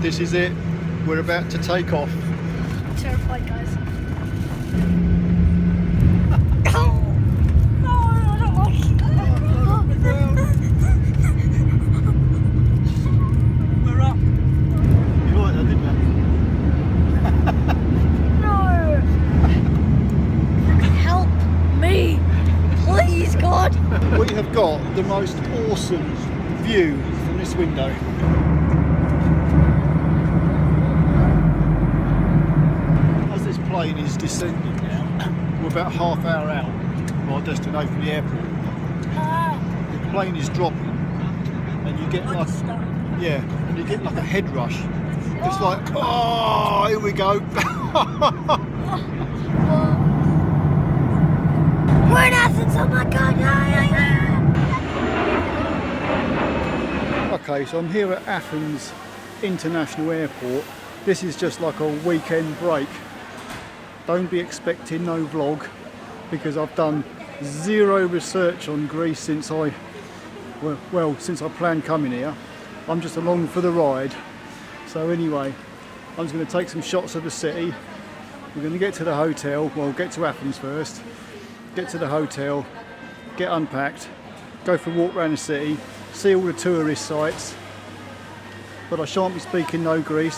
This is it. We're about to take off. I'm terrified, guys. We're up. You liked that, didn't you? No! Help me! Please, God! We have got the most awesome view from this window. As this plane is descending now, we're about half hour out of our destination, the airport. The plane is dropping, and you get like, and you get like a head rush. It's like, oh, here we go. We're in Athens, oh my God! Okay, so I'm here at Athens International Airport. This is just like a weekend break. Don't be expecting no vlog, because I've done zero research on Greece since since I planned coming here. I'm just along for the ride. So anyway, I'm just going to take some shots of the city. We're going to get to the hotel. Well, get to Athens first. Get to the hotel, get unpacked, go for a walk around the city, see all the tourist sites. But I shan't be speaking no Greek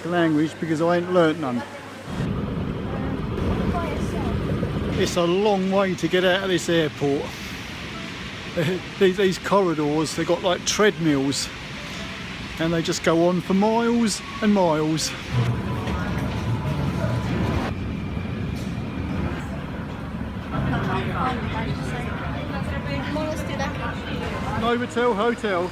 language, because I ain't learnt none. It's a long way to get out of this airport. These corridors, they've got like treadmills, and they just go on for miles and miles. Novotel Hotel.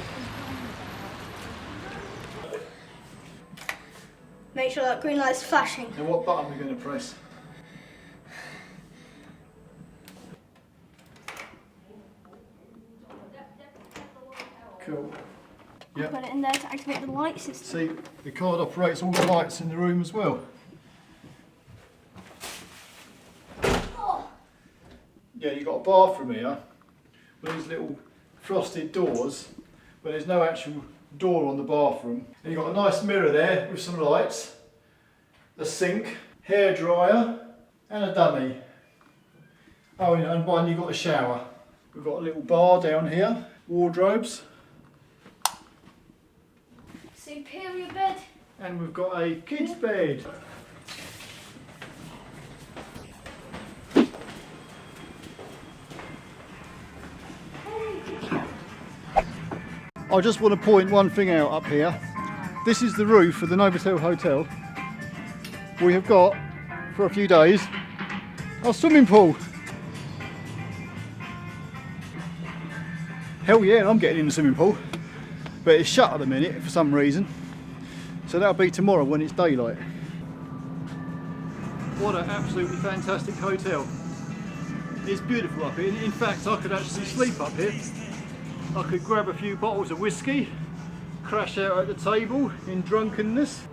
Make sure that green light's flashing. And what button are we going to press? Cool. Yep. Put it in there to activate the light system. See, the card operates all the lights in the room as well. Oh. Yeah, you've got a bathroom here with these little frosted doors, but there's no actual door on the bathroom. And you've got a nice mirror there with some lights, a sink, hairdryer, and a dummy. Oh, and one, you've got a shower. We've got a little bar down here, wardrobes. Superior bed. And we've got a kid's bed. I just want to point one thing out up here. This is the roof of the Novotel Hotel. We have got, for a few days, a swimming pool. Hell yeah, I'm getting in the swimming pool. But it's shut at the minute for some reason. So that'll be tomorrow when it's daylight. What an absolutely fantastic hotel. It's beautiful up here. In fact, I could actually sleep up here. I could grab a few bottles of whiskey, crash out at the table in drunkenness.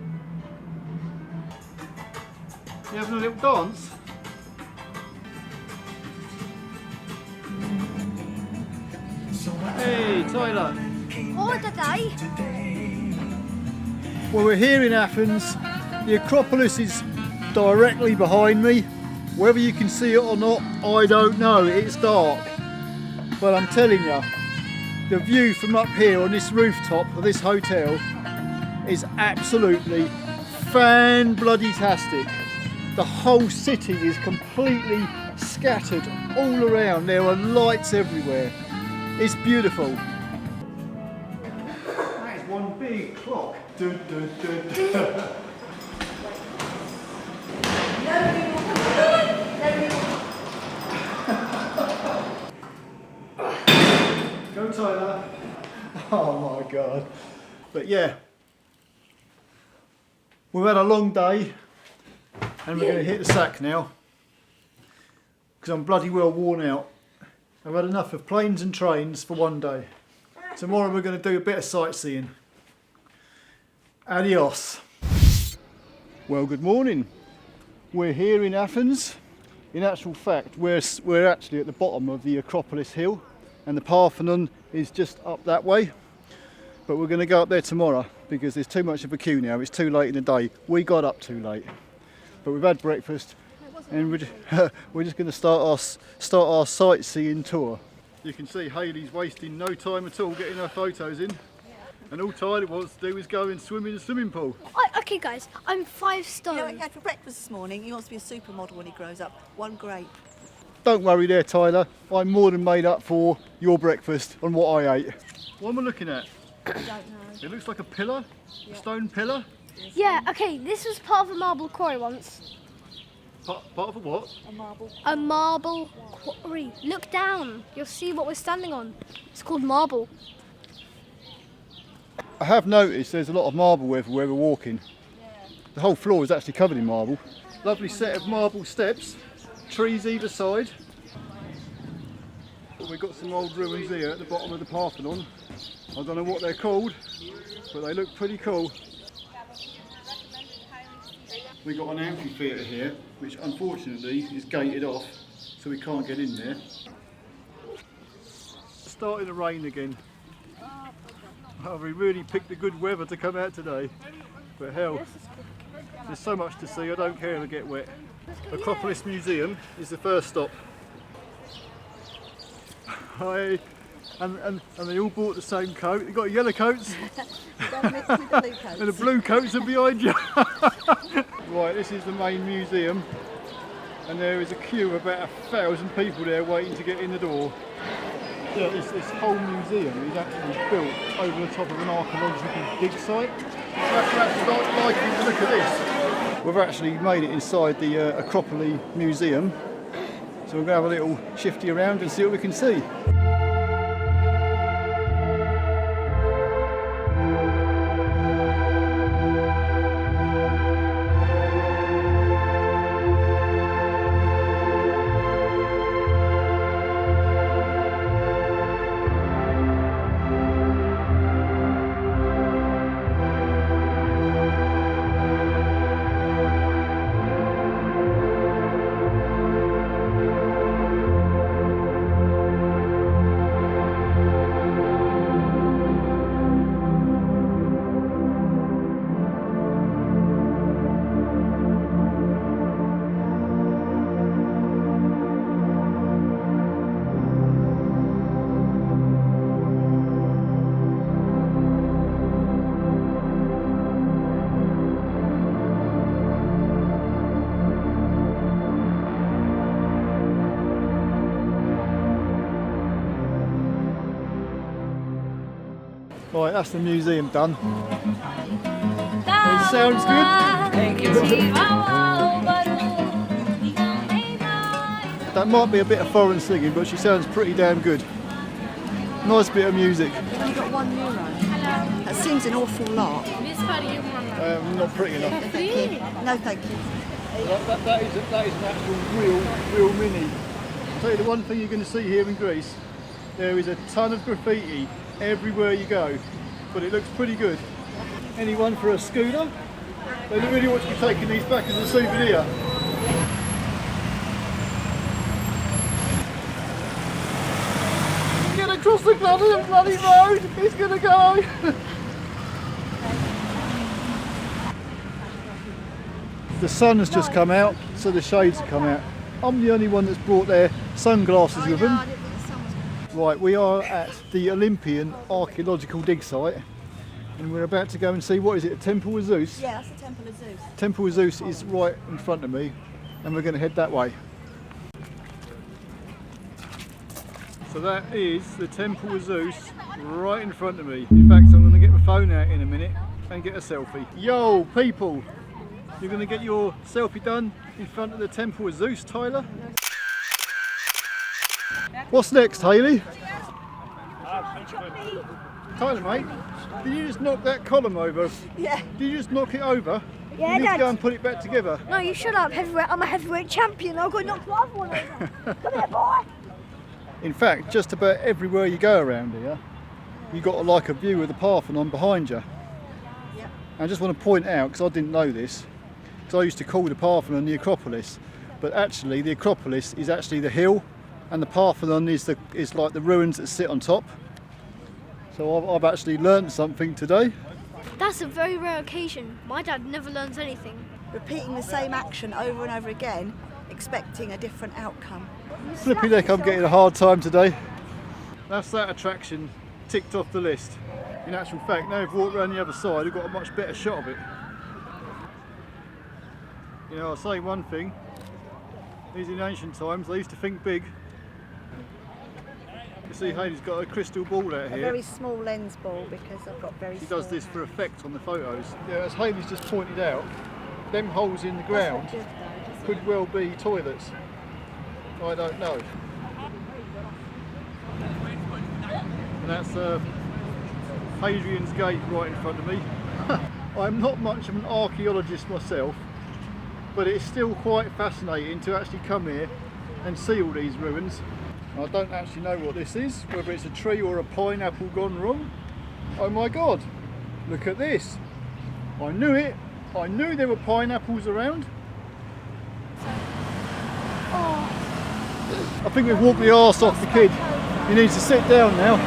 You having a little dance? Hey, Tyler. Oh, today. Well, we're here in Athens. The Acropolis is directly behind me. Whether you can see it or not, I don't know. It's dark. But I'm telling you, the view from up here on this rooftop of this hotel is absolutely fan-bloody-tastic. The whole city is completely scattered all around. There are lights everywhere. It's beautiful. That is one big clock. Dun, dun, dun, dun. Go Tyler. Oh my God. But yeah, we've had a long day and we're going to hit the sack now because I'm bloody well worn out. I've had enough of planes and trains for one day. Tomorrow we're going to do a bit of sightseeing. Adios. Well, good morning. We're here in Athens. In actual fact, we're actually at the bottom of the Acropolis Hill, and the Parthenon is just up that way. But we're going to go up there tomorrow because there's too much of a queue now. It's too late in the day. We got up too late. But we've had breakfast and we're just going to start our sightseeing tour. You can see Hayley's wasting no time at all getting her photos in. And all Tyler wants to do is go and swim in the swimming pool. Okay, guys, I'm 5 stone. You know what he had for breakfast this morning? He wants to be a supermodel when he grows up. 1 grape. Don't worry there, Tyler. I'm more than made up for your breakfast and what I ate. What am I looking at? I don't know. It looks like a pillar, a stone pillar. Yeah, okay, this was part of a marble quarry once. Part of a what? A marble. A marble quarry. Look down, you'll see what we're standing on. It's called marble. I have noticed there's a lot of marble everywhere we're walking. The whole floor is actually covered in marble. Lovely set of marble steps, trees either side. We've got some old ruins here at the bottom of the Parthenon. I don't know what they're called, but they look pretty cool. We've got an amphitheatre here, which unfortunately is gated off, so we can't get in there. It's starting to rain again. Oh, we really picked the good weather to come out today. But hell, there's so much to see, I don't care if I get wet. Acropolis Museum is the first stop. Hi. And they all bought the same coat. They've got yellow coats. And the blue coats are behind you. Right, this is the main museum. And there is a queue of about 1,000 people there waiting to get in the door. Yeah, this whole museum is actually built over the top of an archaeological dig site. Perhaps like you to look at this. We've actually made it inside the Acropolis Museum. So we're going to have a little shifty around and see what we can see. Right, that's the museum done. It sounds good. That might be a bit of foreign singing, but she sounds pretty damn good. Nice bit of music. You've only got 1 euro. That seems an awful lot. Not pretty enough. Thank you. No, thank you. That is an actual real mini. I'll tell you the one thing you're going to see here in Greece, there is a ton of graffiti everywhere you go, but it looks pretty good. Anyone for a scooter? They really want to be taking these back as a souvenir. Get across the bloody road, he's going to go! The sun has just come out, so the shades have come out. I'm the only one that's brought their sunglasses with them. Right, we are at the Olympian archaeological dig site and we're about to go and see, what is it, a temple of Zeus? Yeah, that's the Temple of Zeus. Temple of Zeus is right in front of me and we're going to head that way. So that is the Temple of Zeus right in front of me. In fact, I'm going to get my phone out in a minute and get a selfie. Yo, people! You're going to get your selfie done in front of the Temple of Zeus, Tyler? What's next, Hayley? Tyler, mate, did you just knock that column over? Yeah. Did you just knock it over? Yeah, you need Dad. to go and put it back together. No, you shut up, heavyweight. I'm a heavyweight champion. I've got to knock the other one over. Come here, boy. In fact, just about everywhere you go around here, you got like a view of the Parthenon behind you. Yep. I just want to point out, because I didn't know this, because I used to call the Parthenon the Acropolis, but actually the Acropolis is actually the hill, and the Parthenon is like the ruins that sit on top. So I've actually learnt something today. That's a very rare occasion. My dad never learns anything. Repeating the same action over and over again, expecting a different outcome. Flipping heck, I'm getting a hard time today. That's that attraction ticked off the list. In actual fact, now we've walked around the other side, we've got a much better shot of it. You know, I'll say one thing, these in ancient times, they used to think big. You see Hayley's got a crystal ball out A here. very small lens ball because I've got very She small does this for hands. effect on the photos. Yeah, as Hayley's just pointed out, them holes in the ground That's not good though, does it? could well be toilets. I don't know. And that's Hadrian's Gate right in front of me. I'm not much of an archaeologist myself, but it's still quite fascinating to actually come here and see all these ruins. I don't actually know what this is, whether it's a tree or a pineapple gone wrong. Oh my god, look at this. I knew it. I knew there were pineapples around. I think we've walked the arse off the kid. He needs to sit down now.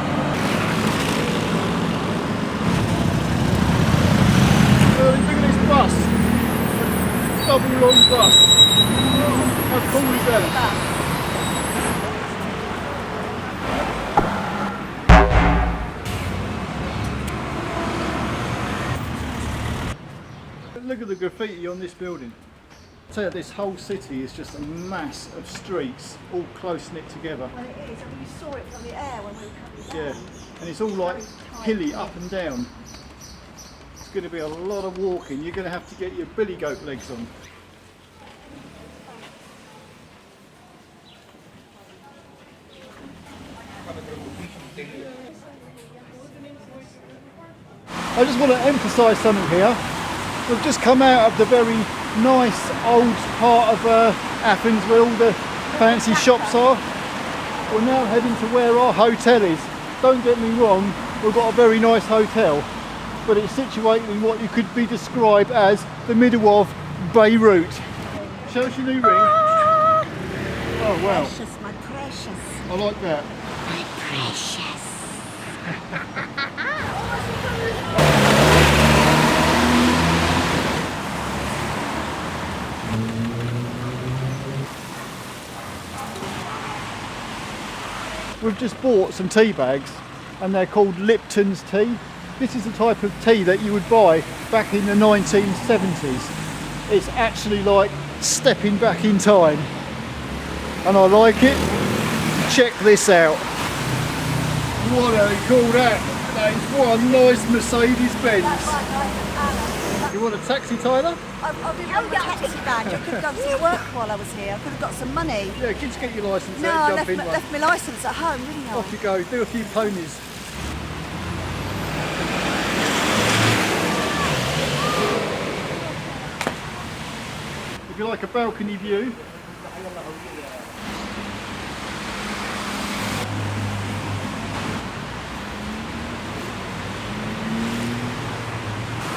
Look at this bus. Double long bus. How cool is that? Look at the graffiti on this building. I tell you, this whole city is just a mass of streets, all close knit together. Well, it is. I mean, you saw it from the air when we were coming down. Yeah, and it's all like hilly up and down. It's going to be a lot of walking. You're going to have to get your billy goat legs on. I just want to emphasise something here. We've just come out of the very nice old part of Athens where all the fancy shops are. We're now heading to where our hotel is. Don't get me wrong, we've got a very nice hotel, but it's situated in what you could be described as the middle of Beirut. Show us your new ring. Oh wow, Precious, my precious. I like that. My precious. We've just bought some tea bags and they're called Lipton's tea. This is the type of tea that you would buy back in the 1970s. It's actually like stepping back in time. And I like it. Check this out. What do they call that? That is one nice Mercedes Benz. You want a taxi, Tyler? I've been on the taxi badge. I could have done some work while I was here. I could have got some money. Yeah, kids, get your licence No, out, I jump in one. left my licence at home, didn't I? Off you go, do a few ponies. If you like a balcony view,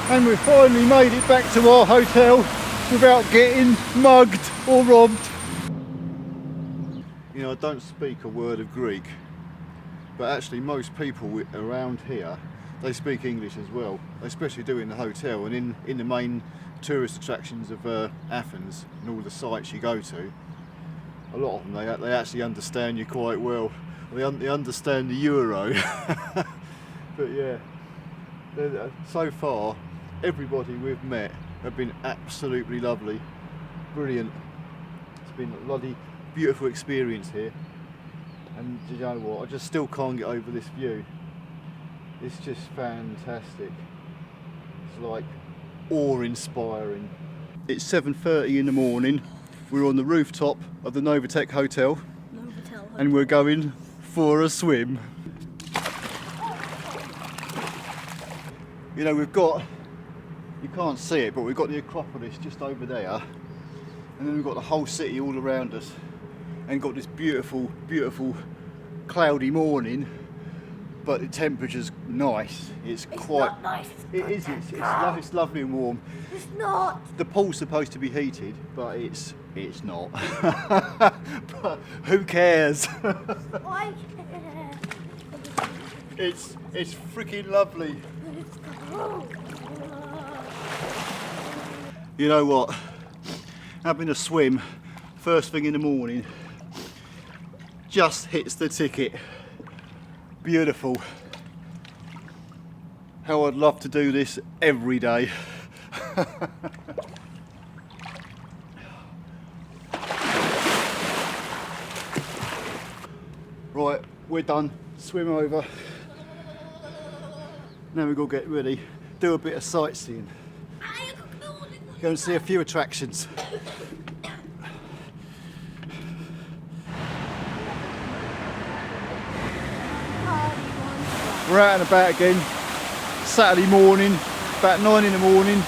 and we've finally made it back to our hotel without getting mugged or robbed. You know, I don't speak a word of Greek, but actually most people around here, they speak English as well. They especially do in the hotel and in the main tourist attractions of Athens and all the sites you go to. A lot of them, they actually understand you quite well. They understand the euro. But yeah, so far, everybody we've met have been absolutely lovely, brilliant. It's been a bloody beautiful experience here, and you know what, I just still can't get over this view. It's just fantastic. It's like awe-inspiring. It's 7:30 in the morning. We're on the rooftop of the Novotek Hotel, and we're going for a swim. You know, we've got, you can't see it, but we've got the Acropolis just over there, and then we've got the whole city all around us, and got this beautiful, beautiful cloudy morning, but the temperature's nice. It's quite not nice. It's lovely and warm. It's not. The pool's supposed to be heated, but it's not. But who cares? Why? It's freaking lovely. You know what? Having a swim first thing in the morning just hits the ticket. Beautiful. How I'd love to do this every day. Right, we're done. Swim over. Now we've got to get ready, do a bit of sightseeing. Go and see a few attractions. We're out and about again. Saturday morning, about 9 in the morning,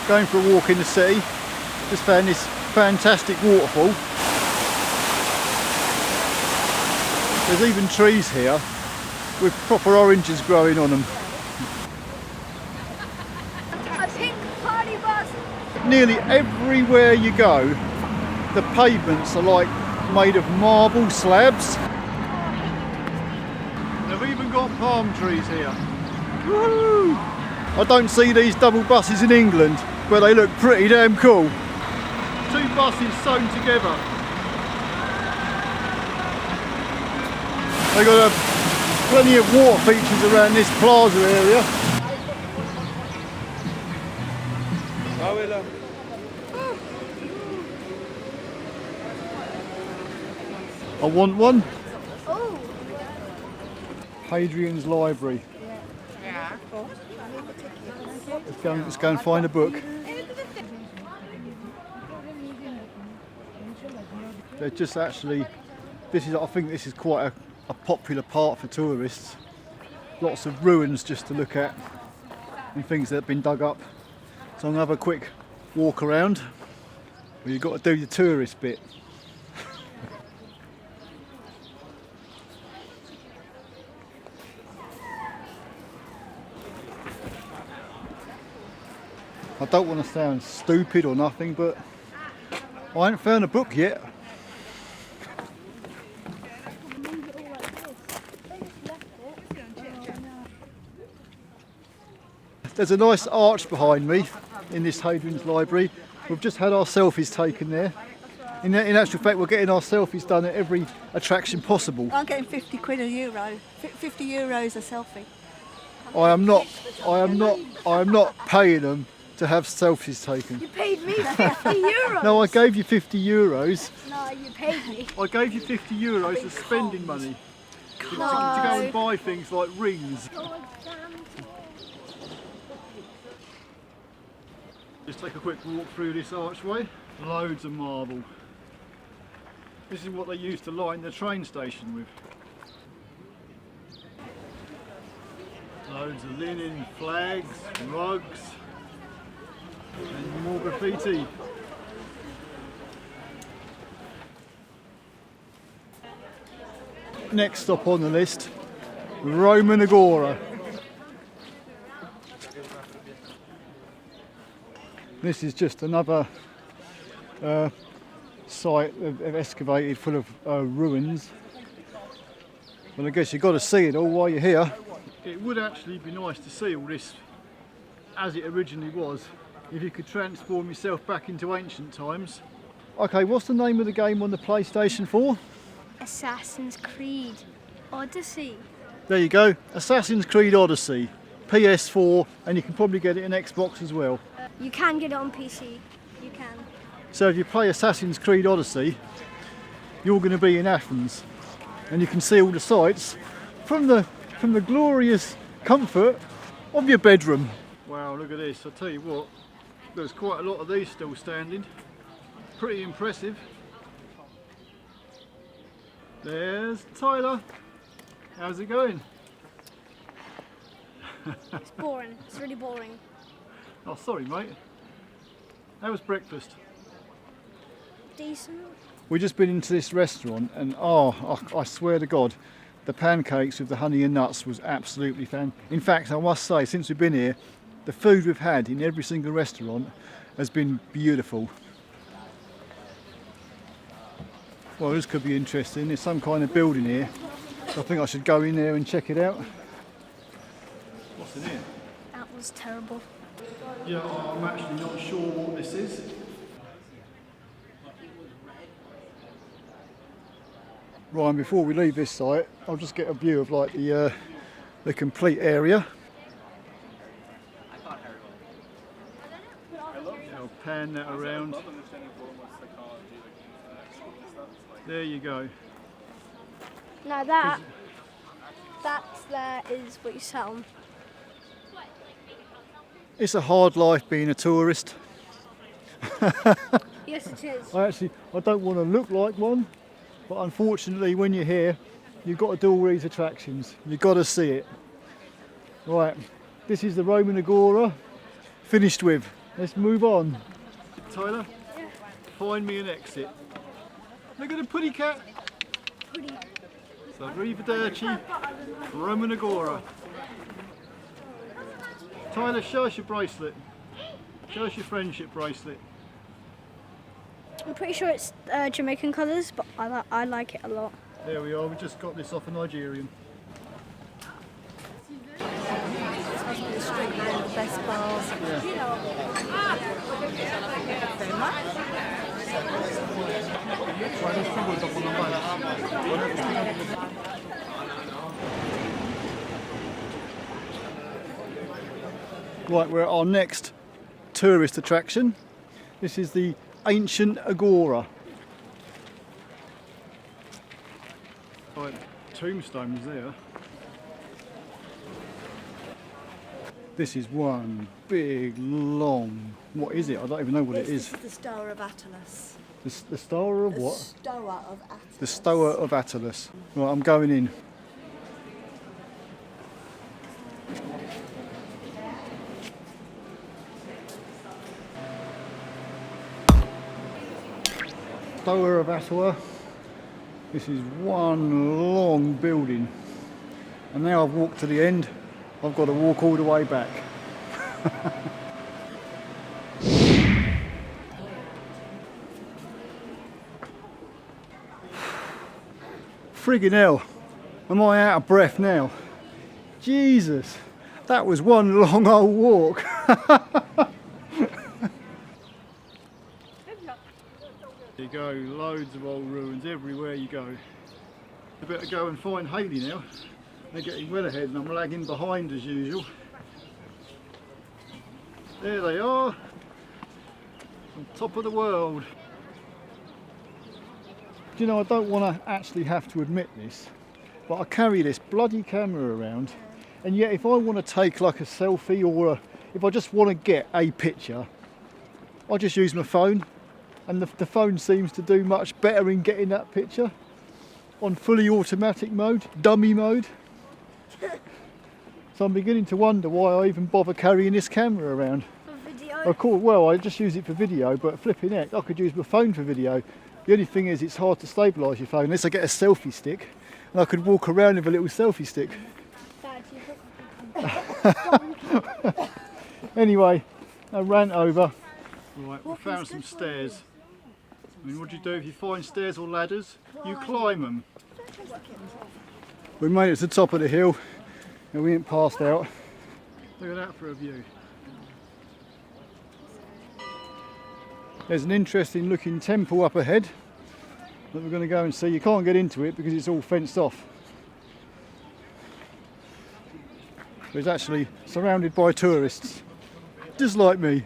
going for a walk in the city. Just found this fantastic waterfall. There's even trees here with proper oranges growing on them. A pink party bus. Nearly everywhere you go, the pavements are like made of marble slabs. They've even got palm trees here. Woo! I don't see these double buses in England, but they look pretty damn cool. 2 buses sewn together. They've got plenty of water features around this plaza area. I want one. Oh. Hadrian's library. Let's go and find a book. They're just actually, I think this is quite a popular part for tourists. Lots of ruins just to look at and things that have been dug up. So I'm gonna have a quick walk around. Well, you've got to do the tourist bit. I don't want to sound stupid or nothing, but I haven't found a book yet. There's a nice arch behind me in this Hadrian's library. We've just had our selfies taken there. In actual fact, we're getting our selfies done at every attraction possible. I'm getting 50 quid a euro. 50 euros a selfie. I am not paying them to have selfies taken. You paid me 50 euros. No, I gave you 50 euros. No, you paid me. I gave you 50 euros as spending money to go and buy things like rings. Just take a quick walk through this archway. Loads of marble. This is what they used to line the train station with. Loads of linen, flags, rugs, and more graffiti. Next stop on the list, Roman Agora. This is just another site they've excavated full of ruins. Well, I guess you've got to see it all while you're here. It would actually be nice to see all this as it originally was, if you could transform yourself back into ancient times. Okay, what's the name of the game on the PlayStation 4? Assassin's Creed Odyssey. There you go, Assassin's Creed Odyssey, PS4, and you can probably get it in Xbox as well. You can get it on PC. You can. So if you play Assassin's Creed Odyssey, you're going to be in Athens, and you can see all the sights from the glorious comfort of your bedroom. Wow, look at this. I'll tell you what, there's quite a lot of these still standing. Pretty impressive. There's Tyler. How's it going? It's boring. It's really boring. Oh, sorry, mate. How was breakfast? Decent. We've just been into this restaurant, and I swear to God, the pancakes with the honey and nuts was absolutely fantastic. In fact, I must say, since we've been here, the food we've had in every single restaurant has been beautiful. Well, this could be interesting. There's some kind of building here. I think I should go in there and check it out. What's in here? That was terrible. Yeah, I'm actually not sure what this is. Right, and before we leave this site, I'll just get a view of like the complete area. I'll pan that around. There you go. Now that there is what you sat on. It's a hard life being a tourist. Yes, it is. I don't want to look like one, but unfortunately when you're here, you've got to do all these attractions. You've got to see it. Right, this is the Roman Agora, finished with. Let's move on. Tyler, find me an exit. Look at the putty cat. So arrivederci, Roman Agora. Tyler, show us your bracelet. Show us your friendship bracelet. I'm pretty sure it's Jamaican colours, but I like it a lot. There we are, we just got this off a Nigerian. This must be the street with all the best bars. Right, we're at our next tourist attraction. This is the ancient Agora. Right, tombstones there. This is one big, long, what is it? I don't even know what it is. This is the Stoa of Atlas. The Stoa of what? The Stoa of Atlas. The Stoa of Atlas. Right, I'm going in. Stoa of Atlas. This is one long building. And now I've walked to the end, I've got to walk all the way back. Friggin' hell, am I out of breath now? Jesus, that was one long old walk. There you go, loads of old ruins everywhere you go. I better go and find Hayley now. They're getting well ahead and I'm lagging behind as usual. There they are, on top of the world. Do you know, I don't want to actually have to admit this, but I carry this bloody camera around, and yet if I want to take like a selfie or if I just want to get a picture, I just use my phone, and the phone seems to do much better in getting that picture on fully automatic mode, dummy mode. So I'm beginning to wonder why I even bother carrying this camera around. For video? Of course, well, I just use it for video, but flipping heck, I could use my phone for video. The only thing is it's hard to stabilise your phone unless I get a selfie stick, and I could walk around with a little selfie stick. Anyway, I ran over. Right, we found some stairs. I mean, what do you do if you find stairs or ladders? You climb them. We made it to the top of the hill and we ain't passed out. Look at that for a view. There's an interesting looking temple up ahead that we're going to go and see. You can't get into it because it's all fenced off. But it's actually surrounded by tourists, just like me.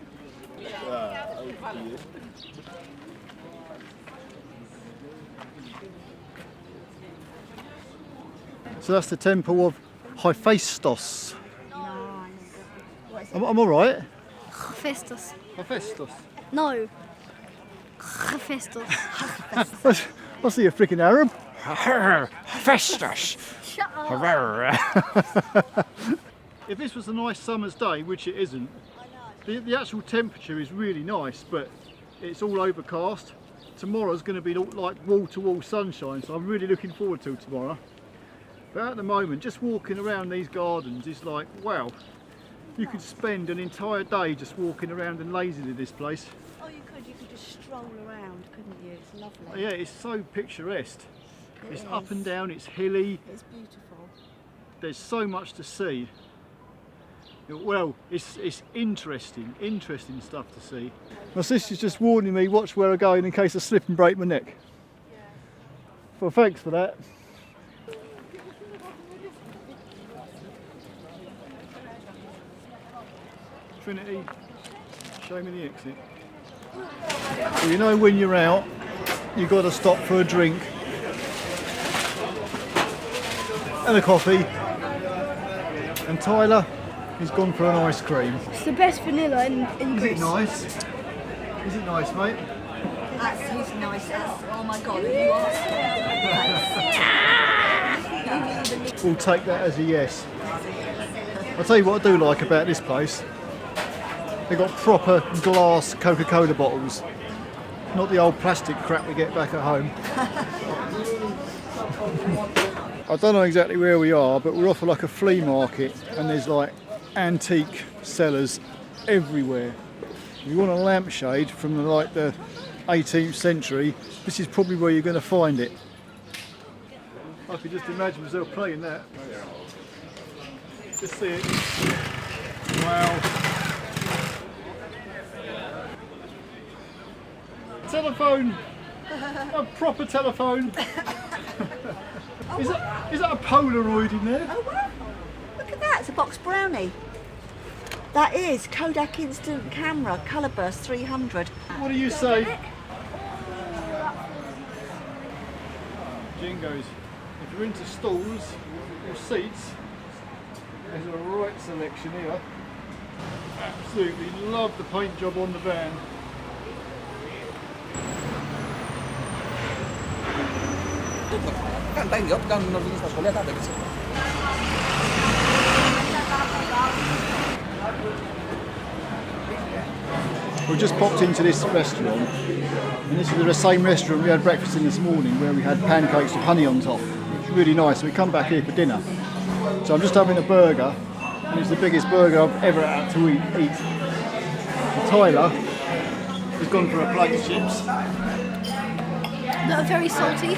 So that's the temple of Hephaestus. I'm all right. Hephaestus. Hephaestus. No. Hephaestus. I see a freaking Arab. Hephaestus. Shut up. If this was a nice summer's day, which it isn't, the actual temperature is really nice, but it's all overcast. Tomorrow's going to be like wall-to-wall sunshine, so I'm really looking forward to tomorrow. But at the moment, just walking around these gardens is like, wow, you could spend an entire day just walking around and lazing in this place. Oh, you could just stroll around, couldn't you? It's lovely. Yeah, it's so picturesque. It's It up is. and down, it's hilly, It's beautiful. there's so much to see. Well, it's interesting stuff to see. My sister's just warning me, watch where I'm going in case I slip and break my neck. Well, thanks for that. Trinity, show me the exit. Well, you know when you're out, you've got to stop for a drink and a coffee. And Tyler, he's gone for an ice cream. It's the best vanilla in Greece. Is it nice? Is it nice, mate? That's his nicest. Oh my God, have you asked? We'll take that as a yes. I'll tell you what I do like about this place. They've got proper glass Coca-Cola bottles. Not the old plastic crap we get back at home. I don't know exactly where we are, but we're off like a flea market and there's like antique sellers everywhere. If you want a lampshade from the 18th century, this is probably where you're going to find it. I could just imagine myself playing that. Just see it. Wow. Telephone! A proper telephone! Is that a Polaroid in there? Oh wow, look at that, it's a box brownie. That is Kodak Instant Camera, Colour Burst 300. What do you say? Jingos, if you're into stalls or seats, there's a right selection here. Absolutely love the paint job on the van. We just popped into this restaurant, and this is the same restaurant we had breakfast in this morning, where we had pancakes with honey on top. It's really nice. So we come back here for dinner. So I'm just having a burger, and it's the biggest burger I've ever had to eat. And Tyler has gone for a plate of chips. Not very salty.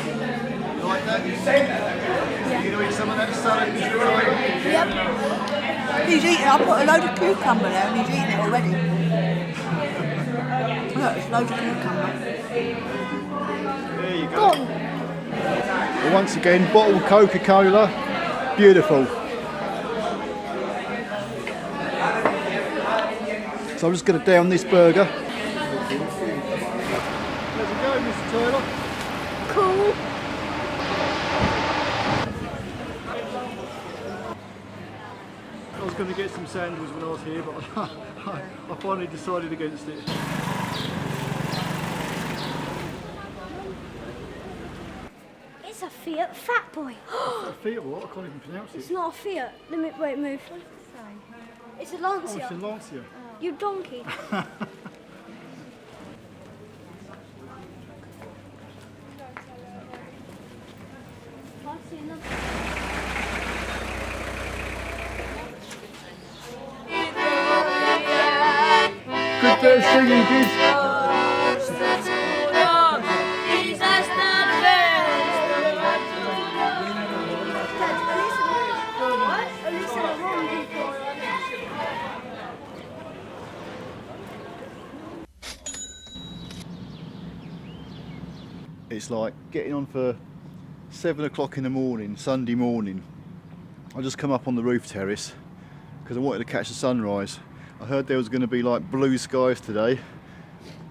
You like that? Yeah. You gonna eat some of that salad? Yep. He's eating, I put a load of cucumber there and he's eating it already. Look, it's loads of cucumber. There you go. Go on. Well, once again, bottled Coca-Cola, beautiful. So I'm just going to down this burger. How's it going, Mr. Tyler? Cool. I was going to get some sandals when I was here, but I finally decided against it. It's a Fiat Fat Boy. A Fiat what? I can't even pronounce It's it. not a Fiat. Let me wait. Move. It's a Oh, Lancia. it's a Lancia. You donkey. Good bit of singing, kids. It's like getting on for 7 o'clock in the morning, Sunday morning. I just come up on the roof terrace because I wanted to catch the sunrise. I heard there was going to be like blue skies today,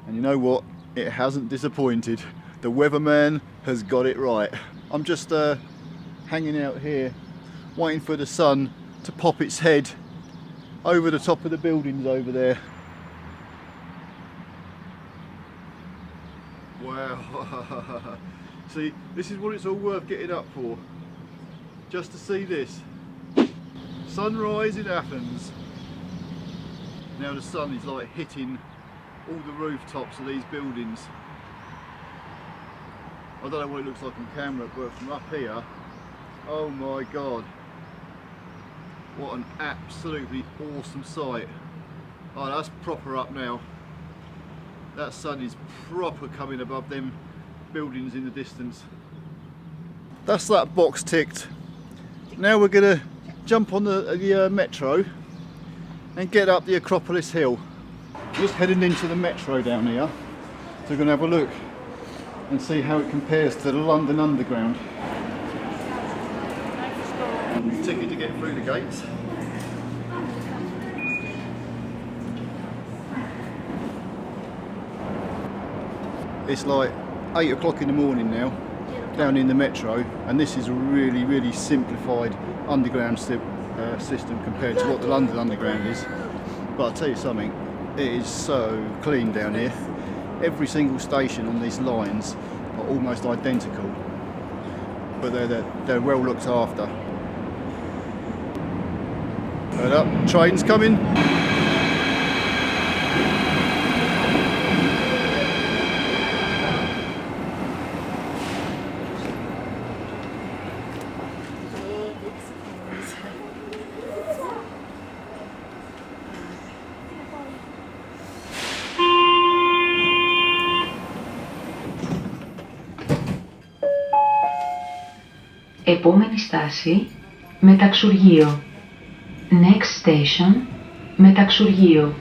and you know what? It hasn't disappointed. The weatherman has got it right. I'm just hanging out here, waiting for the sun to pop its head over the top of the buildings over there. Wow. See, this is what it's all worth getting up for. Just to see this. Sunrise in Athens. Now the sun is like hitting all the rooftops of these buildings. I don't know what it looks like on camera, but from up here, oh my god. What an absolutely awesome sight. Oh, that's proper up now. That sun is proper coming above them buildings in the distance. That's that box ticked. Now we're gonna jump on the metro and get up the Acropolis Hill. Just heading into the metro down here, so we're going to have a look and see how it compares to the London Underground. Ticket to get through the gates. It's like 8 o'clock in the morning now, down in the metro, and this is a really simplified underground system compared to what the London Underground is. But I'll tell you something, it is so clean down here. Every single station on these lines are almost identical, but they're well looked after. Heard up, train's coming. Επόμενη στάση, μεταξουργείο. Next station, μεταξουργείο.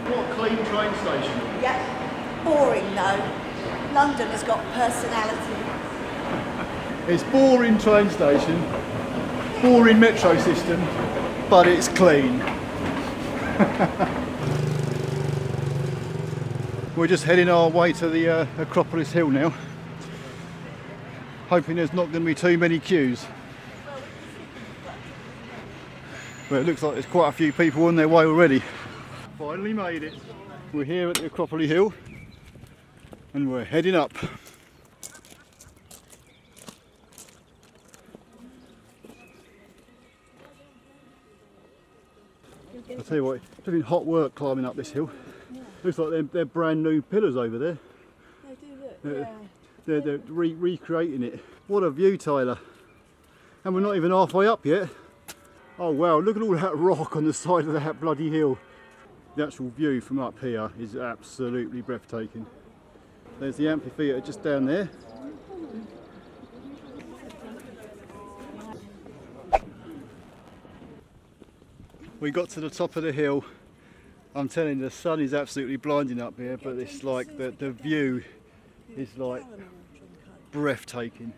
What a clean train station. Yeah, boring though. London has got personality. It's boring train station, boring metro system, but it's clean. We're just heading our way to the Acropolis Hill now, hoping there's not going to be too many queues. But it looks like there's quite a few people on their way already. Finally made it. We're here at the Acropolis Hill and we're heading up. I'll tell you what, it's been hot work climbing up this hill. Looks like they're brand new pillars over there. They do look, They're recreating it. What a view, Tyler. And we're not even halfway up yet. Oh wow, look at all that rock on the side of that bloody hill. The actual view from up here is absolutely breathtaking. There's the amphitheatre just down there. We got to the top of the hill. I'm telling you, the sun is absolutely blinding up here, but it's like the view is like breathtaking.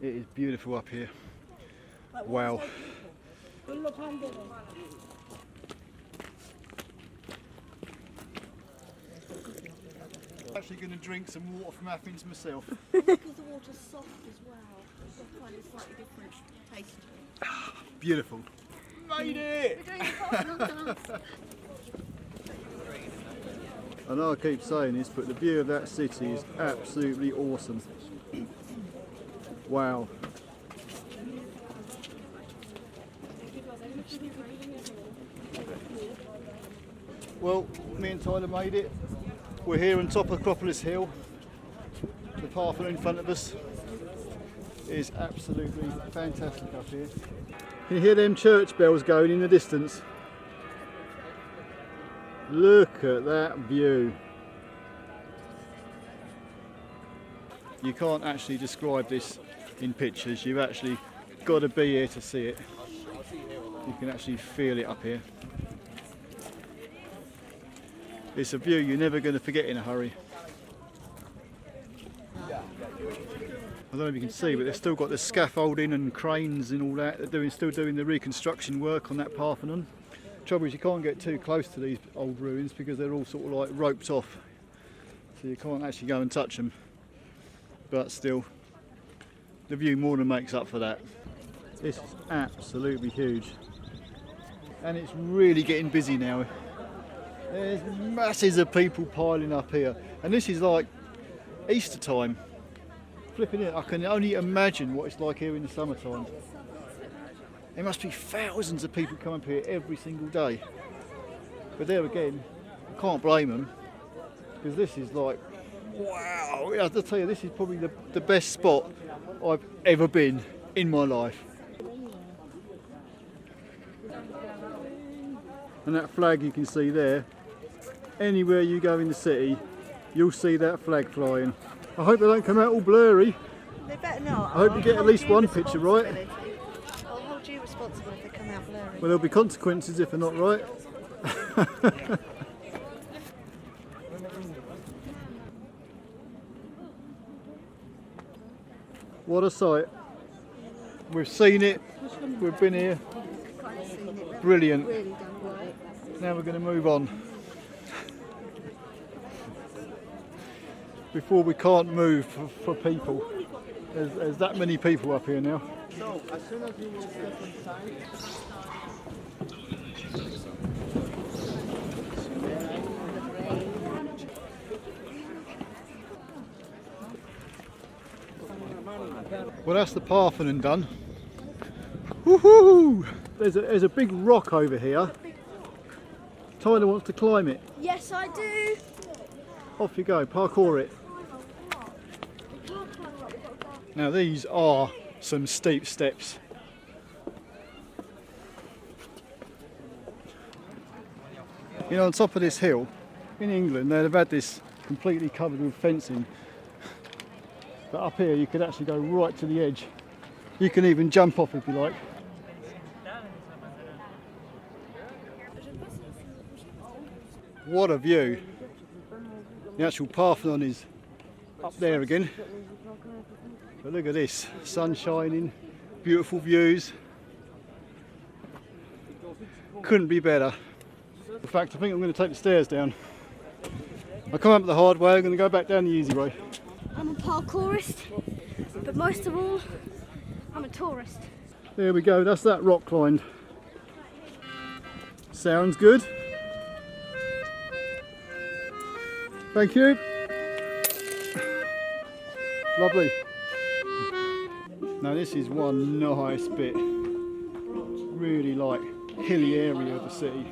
It is beautiful up here. Wow. I'm actually going to drink some water from Athens myself. because the water's soft as well. It's got kind of slightly different taste to it. Beautiful. Made it! I know I keep saying this, but the view of that city is absolutely awesome. Wow. Well, me and Tyler made it. We're here on top of Acropolis Hill. The Parthenon in front of us is absolutely fantastic up here. Can you hear them church bells going in the distance? Look at that view. You can't actually describe this in pictures. You've actually got to be here to see it. You can actually feel it up here. It's a view you're never going to forget in a hurry. I don't know if you can see, but they've still got the scaffolding and cranes and all that. They're still doing the reconstruction work on that Parthenon. Trouble is you can't get too close to these old ruins because they're all sort of like roped off, so you can't actually go and touch them. But still, the view more than makes up for that. This is absolutely huge, and it's really getting busy now. There's masses of people piling up here, and this is like Easter time. Flipping it, I can only imagine what it's like here in the summertime. There must be thousands of people come up here every single day. But there again, can't blame them, because this is like, wow, I have to tell you, this is probably the best spot I've ever been in my life. And that flag you can see there, anywhere you go in the city, you'll see that flag flying. I hope they don't come out all blurry. They better not. I hope you get at least one picture right. I'll hold you responsible if they come out blurry. Well, there'll be consequences if they're not right. What a sight. We've seen it, we've been here. Brilliant. Now we're going to move on. Before we can't move for people. There's that many people up here now. So, as soon as you will step inside, well, that's the Parthenon done. Woohoo! There's a big rock over here. Tyler wants to climb it. Yes, I do. Off you go, parkour it. Now these are some steep steps. You know, on top of this hill, in England, they'd have had this completely covered with fencing. But up here you could actually go right to the edge. You can even jump off if you like. What a view. The actual Parthenon is up there again. But look at this, sun shining, beautiful views. Couldn't be better. In fact, I think I'm going to take the stairs down. I come up the hard way, I'm going to go back down the easy way. I'm a parkourist, but most of all, I'm a tourist. There we go, that's that rock climbed. Sounds good. Thank you. Lovely. Now this is one nice bit. Really like hilly area of the city.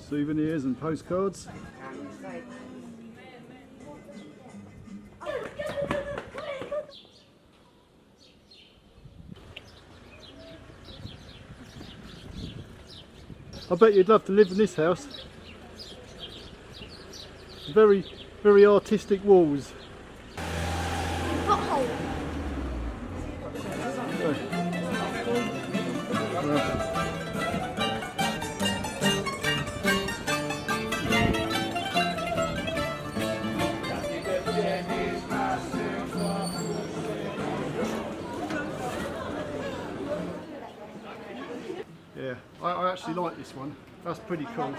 Souvenirs and postcards. I bet you'd love to live in this house. Very, very artistic walls. Pothole. Yeah, I actually like this one. That's pretty cool.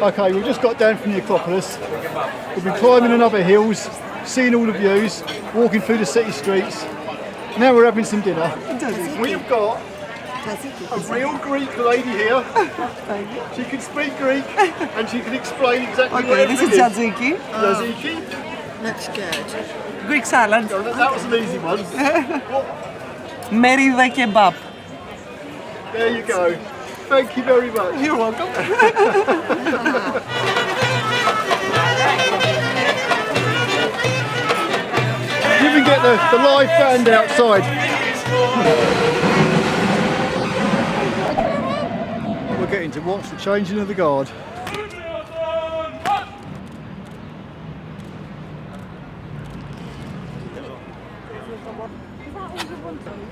Okay, we've just got down from the Acropolis. We've been climbing another hills, seeing all the views, walking through the city streets. Now we're having some dinner. We've got a real Greek lady here. She can speak Greek and she can explain exactly what Okay, this is everything tzatziki. Tzatziki. Looks good. Greek salad. That was an easy one. Merida kebab. There you go. Thank you very much. You're welcome. You can get the live band outside. We're getting to watch the changing of the guard.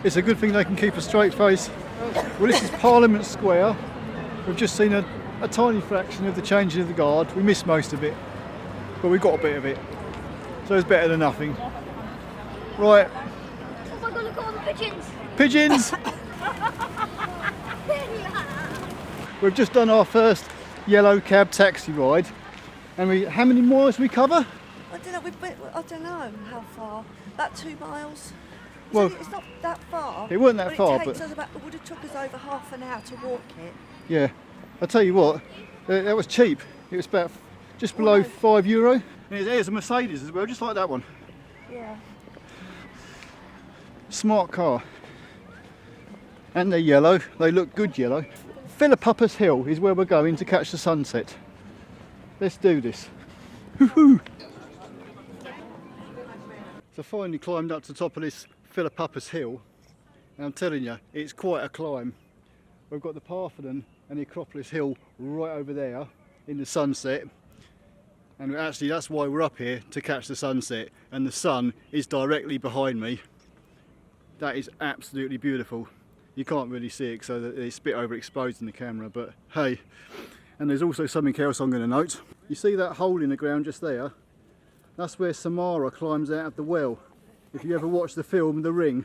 It's a good thing they can keep a straight face. Well, this is Parliament Square. We've just seen a tiny fraction of the changing of the guard. We missed most of it, but we got a bit of it. So it's better than nothing. Right. Oh my god, look at all the pigeons! Pigeons! We've just done our first yellow cab taxi ride. And how many miles we cover? I don't know. I don't know how far. About 2 miles. Well, It's not that far. it wasn't that but far, it takes but- us it would have took us over half an hour to walk it. Yeah. I'll tell you what, that was cheap. It was about just below no. €5. And there's a Mercedes as well, just like that one. Yeah. Smart car. And they're yellow. They look good yellow. Philopappos Hill is where we're going to catch the sunset. Let's do this. Woohoo! So finally climbed up to the top of this Philopappos Hill, and I'm telling you, it's quite a climb. We've got the Parthenon and the Acropolis Hill right over there in the sunset, and actually that's why we're up here, to catch the sunset, and the sun is directly behind me. That is absolutely beautiful. You can't really see it so that it's a bit overexposed in the camera, but hey. And there's also something else I'm going to note. You see that hole in the ground just there? That's where Samara climbs out of the well. If you ever watch the film The Ring.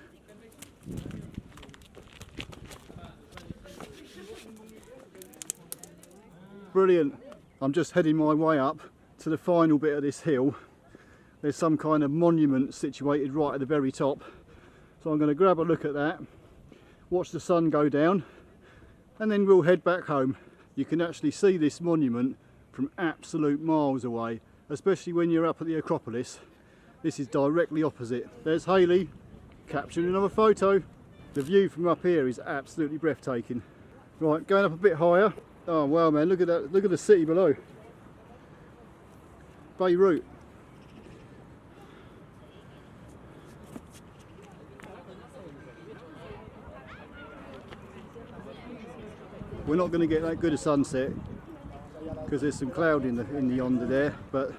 Brilliant. I'm just heading my way up to the final bit of this hill. There's some kind of monument situated right at the very top. So I'm going to grab a look at that, watch the sun go down, and then we'll head back home. You can actually see this monument from absolute miles away, especially when you're up at the Acropolis. This is directly opposite. There's Hayley capturing another photo. The view from up here is absolutely breathtaking. Right, going up a bit higher. Oh wow, man, look at that, look at the city below. Beirut. We're not going to get that good a sunset because there's some cloud in the yonder there, but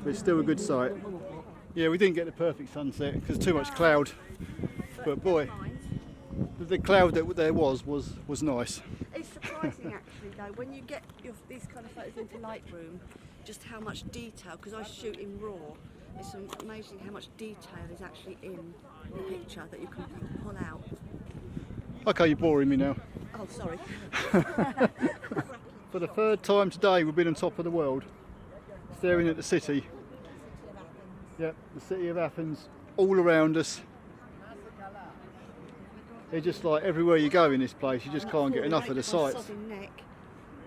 it's still a good sight. Yeah, we didn't get the perfect sunset because too much cloud, but boy, the cloud that there was nice. It's surprising actually though, when you get these kind of photos into Lightroom, just how much detail, because I shoot in RAW, it's amazing how much detail is actually in the picture that you can pull out. Okay, you're boring me now. Oh, sorry. For the third time today we've been on top of the world, staring at the city. Yep, the city of Athens all around us. It's just like everywhere you go in this place, you just can't get enough of the sights.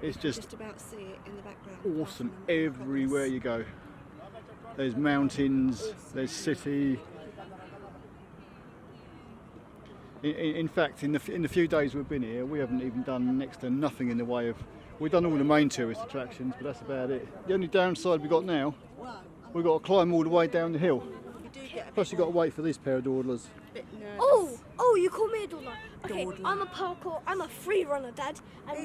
It's just about see it in the background. awesome everywhere you go. There's mountains, there's city. In fact, in the few days we've been here, we haven't even done next to nothing in the way of... We've done all the main tourist attractions, but that's about it. The only downside we've got now, we've got to climb all the way down the hill. Plus you've got to wait for this pair of dawdlers. Oh, you call me a dawdler. Okay, I'm a free runner, Dad. And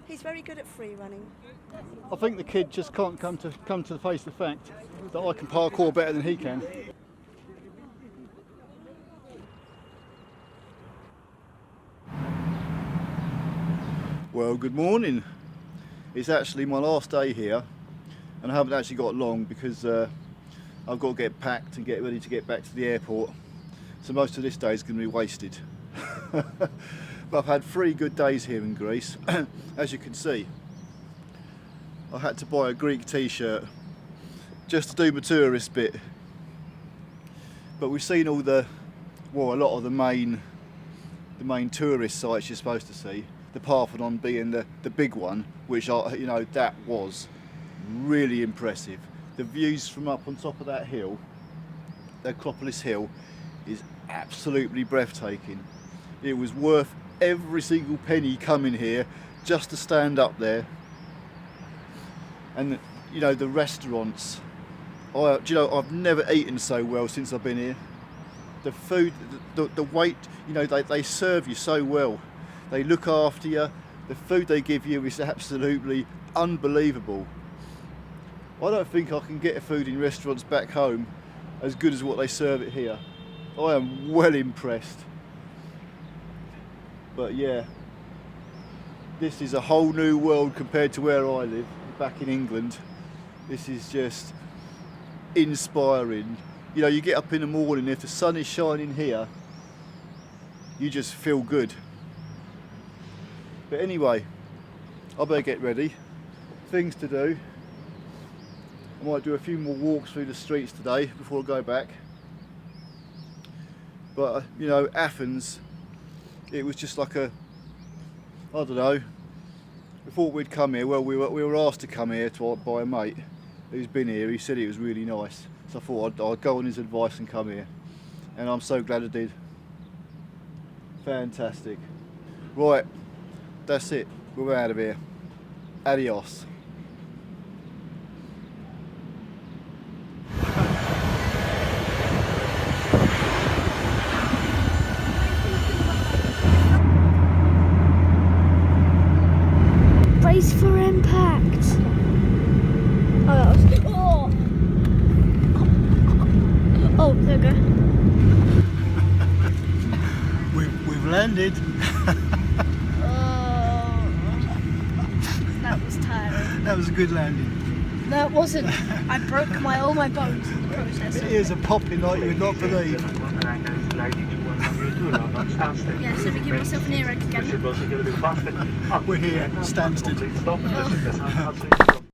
He's very good at free running. I think the kid just can't come to face the fact that I can parkour better than he can. Well, good morning. It's actually my last day here, and I haven't actually got long because I've got to get packed and get ready to get back to the airport. So most of this day is going to be wasted. But I've had 3 good days here in Greece. As you can see, I had to buy a Greek t-shirt just to do my tourist bit. But we've seen all a lot of the main tourist sites you're supposed to see. The Parthenon being the big one, which that was really impressive. The views from up on top of that hill, the Acropolis Hill, is absolutely breathtaking. It was worth every single penny coming here just to stand up there. And the restaurants, I've never eaten so well since I've been here. The food, the wait, they serve you so well. They look after you. The food they give you is absolutely unbelievable. I don't think I can get food in restaurants back home as good as what they serve it here. I am well impressed. But yeah, this is a whole new world compared to where I live, back in England. This is just inspiring. You get up in the morning, if the sun is shining here, you just feel good. But anyway, I better get ready. Things to do. I might do a few more walks through the streets today before I go back. But you know, Athens, it was just like a, I don't know, we thought we'd come here. Well, we were asked to come here by a mate who's been here. He said it was really nice, so I thought I'd go on his advice and come here, and I'm so glad I did. Fantastic. Right, that's it, we're out of here. Adios. Brace for impact. Oh, that was. Oh, there we go. We've landed. That was tiring. That was a good landing. No, it wasn't. I broke all my bones in the process. It is a popping like you would not believe. Yeah, so we give myself an earache again. We're here, Stansted.